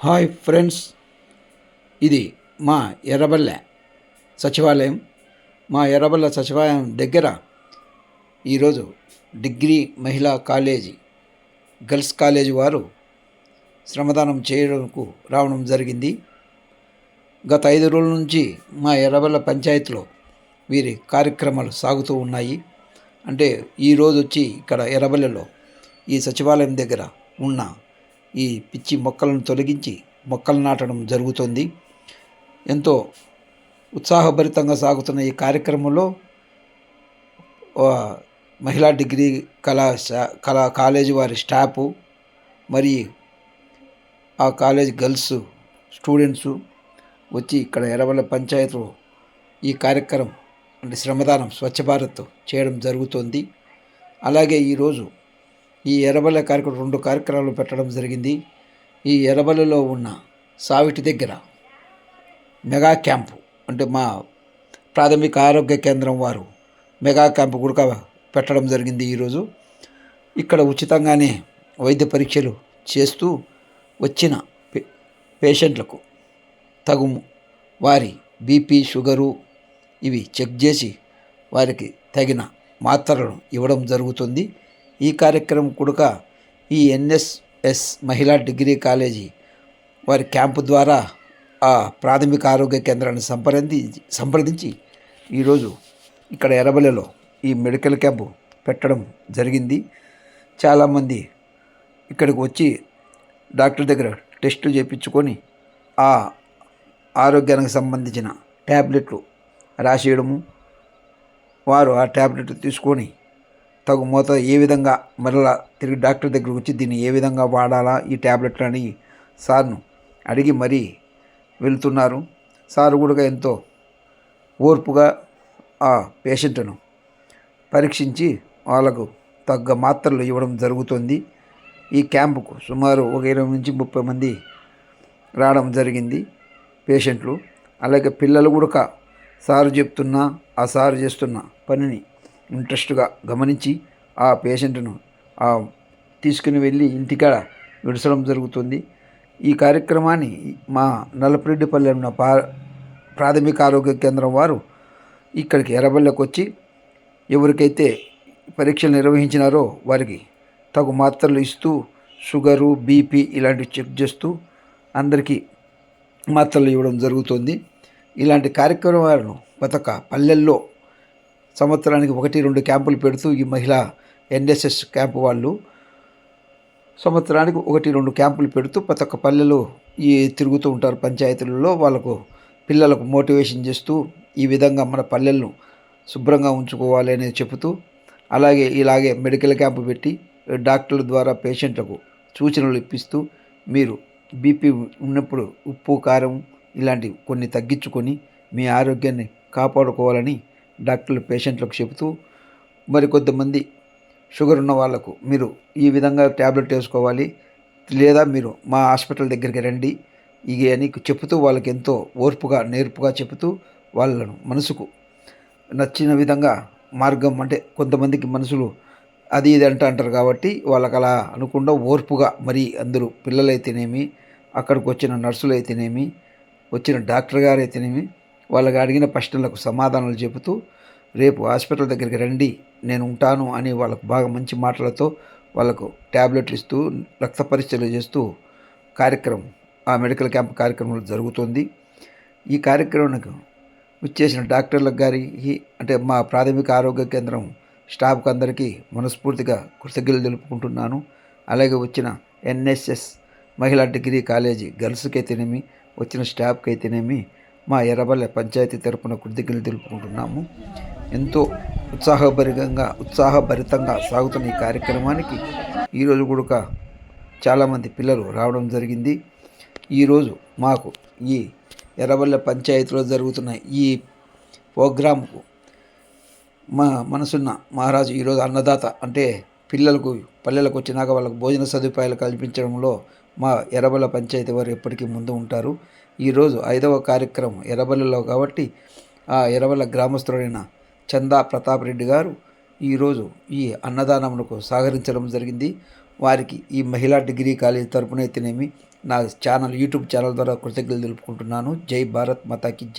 Hi friends, ఇది మా ఎర్రబల్లె సచివాలయం. మా ఎర్రబల్లె సచివాలయం దగ్గర ఈరోజు డిగ్రీ మహిళా కాలేజీ గర్ల్స్ కాలేజీ వారు శ్రమదానం చేయడానికి రావడం జరిగింది. గత 5 రోజుల నుంచి మా ఎర్రబల్లె పంచాయతీలో వీరి కార్యక్రమాలు సాగుతూ ఉన్నాయి. అంటే ఈరోజు వచ్చి ఇక్కడ ఎర్రబల్లెలో ఈ సచివాలయం దగ్గర ఉన్న ఈ పిచ్చి మొక్కలను తొలగించి మొక్కలు నాటడం జరుగుతుంది. ఎంతో ఉత్సాహభరితంగా సాగుతున్న ఈ కార్యక్రమంలో మహిళా డిగ్రీ కాలేజీ వారి స్టాఫు, మరి ఆ కాలేజ్ గర్ల్స్ స్టూడెంట్సు వచ్చి ఇక్కడ ఎర్రబల్లె పంచాయతీలో ఈ కార్యక్రమం అంటే శ్రమదానం స్వచ్ఛ భారత్ చేయడం జరుగుతుంది. అలాగే ఈరోజు ఈ ఎర్రబల్లె కార్యక్రమం 2 కార్యక్రమాలు పెట్టడం జరిగింది. ఈ ఎర్రబల్లెలో ఉన్న సావిటి దగ్గర మెగా క్యాంపు అంటే మా ప్రాథమిక ఆరోగ్య కేంద్రం వారు మెగా క్యాంపు కూడా పెట్టడం జరిగింది. ఈరోజు ఇక్కడ ఉచితంగానే వైద్య పరీక్షలు చేస్తూ వచ్చిన పేషెంట్లకు తగు వారి బీపీ, షుగరు ఇవి చెక్ చేసి వారికి తగిన మాత్రలను ఇవ్వడం జరుగుతుంది. ఈ కార్యక్రమం కూడా ఈ ఎన్ఎస్ఎస్ మహిళా డిగ్రీ కాలేజీ వారి క్యాంపు ద్వారా ఆ ప్రాథమిక ఆరోగ్య కేంద్రాన్ని సంప్రదించి ఈరోజు ఇక్కడ ఎర్రబల్లెలో ఈ మెడికల్ క్యాంపు పెట్టడం జరిగింది. చాలామంది ఇక్కడికి వచ్చి డాక్టర్ దగ్గర టెస్టులు చేయించుకొని ఆ ఆరోగ్యానికి సంబంధించిన ట్యాబ్లెట్లు రాసేయడము, వారు ఆ ట్యాబ్లెట్లు తీసుకొని తగు మోతాదు ఏ విధంగా మరలా తిరిగి డాక్టర్ దగ్గరకు వచ్చి దీన్ని ఏ విధంగా వాడాలా ఈ ట్యాబ్లెట్లు అని సార్ను అడిగి మరీ వెళ్తున్నారు. సార్ కూడా ఎంతో ఓర్పుగా ఆ పేషెంట్ను పరీక్షించి వాళ్ళకు తగ్గ మాత్రలు ఇవ్వడం జరుగుతుంది. ఈ క్యాంపుకు సుమారు 20 నుంచి 30 మంది రావడం జరిగింది పేషెంట్లు. అలాగే పిల్లలు కూడా సారు చెప్తున్నా ఆ సారు చేస్తున్న పనిని ఇంట్రెస్ట్గా గమనించి ఆ పేషెంట్ను తీసుకుని వెళ్ళి ఇంటికాడ విడసడం జరుగుతుంది. ఈ కార్యక్రమాన్ని మా నల్లపురెడ్డిపల్లి ఉన్న ప్రాథమిక ఆరోగ్య కేంద్రం వారు ఇక్కడికి ఎర్రబల్లెకు వచ్చి ఎవరికైతే పరీక్షలు నిర్వహించినారో వారికి తగు మాత్రలు ఇస్తూ షుగరు, బీపీ ఇలాంటివి చెక్ చేస్తూ అందరికీ మాత్రలు ఇవ్వడం జరుగుతుంది. ఇలాంటి కార్యక్రమాలను పల్లెల్లో సంవత్సరానికి 1-2 క్యాంపులు పెడుతూ ఈ మహిళా ఎన్ఎస్ఎస్ క్యాంపు వాళ్ళు సంవత్సరానికి 1-2 క్యాంపులు పెడుతూ ప్రతి ఒక్క పల్లెలు తిరుగుతూ ఉంటారు. పంచాయతీలలో వాళ్ళకు పిల్లలకు మోటివేషన్ చేస్తూ ఈ విధంగా మన పల్లెలను శుభ్రంగా ఉంచుకోవాలి అనేది చెబుతూ, ఇలాగే మెడికల్ క్యాంపు పెట్టి డాక్టర్ల ద్వారా పేషెంట్లకు సూచనలు ఇప్పిస్తూ మీరు బీపీ ఉన్నప్పుడు ఉప్పు, కారం ఇలాంటివి కొన్ని తగ్గించుకొని మీ ఆరోగ్యాన్ని కాపాడుకోవాలని డాక్టర్లు పేషెంట్లకు చెబుతూ, మరి కొంతమంది షుగర్ ఉన్న వాళ్ళకు మీరు ఈ విధంగా ట్యాబ్లెట్ వేసుకోవాలి లేదా మీరు మా హాస్పిటల్ దగ్గరికి రండి ఇవి అని చెబుతూ వాళ్ళకి ఎంతో ఓర్పుగా నేర్పుగా చెబుతూ వాళ్ళను మనసుకు నచ్చిన విధంగా మార్గం అంటే కొంతమందికి మనసులు అది ఇది అంటారు కాబట్టి వాళ్ళకి అలా అనుకుండా ఓర్పుగా మరి అందరూ పిల్లలైతేనేమి, అక్కడికి వచ్చిన నర్సులు అయితేనేమి, వచ్చిన డాక్టర్ గారు అయితేనేమి వాళ్ళకి అడిగిన ప్రశ్నలకు సమాధానాలు చెబుతూ రేపు హాస్పిటల్ దగ్గరికి రండి నేను ఉంటాను అని వాళ్ళకు బాగా మంచి మాటలతో వాళ్ళకు ట్యాబ్లెట్లు ఇస్తూ రక్త పరీక్షలు చేస్తూ కార్యక్రమం ఆ మెడికల్ క్యాంప్ కార్యక్రమం జరుగుతుంది. ఈ కార్యక్రమానికి వచ్చేసిన డాక్టర్లకు గారికి అంటే మా ప్రాథమిక ఆరోగ్య కేంద్రం స్టాఫ్కి అందరికీ మనస్ఫూర్తిగా కృతజ్ఞతలు తెలుపుకుంటున్నాను. అలాగే వచ్చిన ఎన్ఎస్ఎస్ మహిళా డిగ్రీ కాలేజీ గర్ల్స్కి అయితేనేమి, వచ్చిన స్టాఫ్కి అయితేనేమి మా ఎర్రబల్లె పంచాయతీ తరపున కృతజ్ఞతలు తెలుపుకుంటున్నాము. ఎంతో ఉత్సాహభరితంగా సాగుతున్న ఈ కార్యక్రమానికి ఈరోజు కూడా చాలామంది పిల్లలు రావడం జరిగింది. ఈరోజు మాకు ఈ ఎర్రబల్లె పంచాయతీలో జరుగుతున్న ఈ ప్రోగ్రాంకు మా మనసున్న మహారాజు ఈరోజు అన్నదాత అంటే పల్లెలకు వచ్చినాక వాళ్ళకు భోజన సదుపాయాలు కల్పించడంలో మా ఎర్రబల్లె పంచాయతీ వారు ఎప్పటికీ ముందు ఉంటారు. ఈరోజు 5వ కార్యక్రమం ఎర్రబల్లెలో కాబట్టి ఆ ఎర్రబల్లె గ్రామస్తుడైన చందా ప్రతాప్ రెడ్డి గారు ఈరోజు ఈ అన్నదానమునకు సహకరించడం జరిగింది. వారికి ఈ మహిళా డిగ్రీ కాలేజ్ తరపున అయితేనేమి, నా యూట్యూబ్ ఛానల్ ద్వారా కృతజ్ఞతలు తెలుపుకుంటున్నాను. జై భారత్ మాతాకి జై.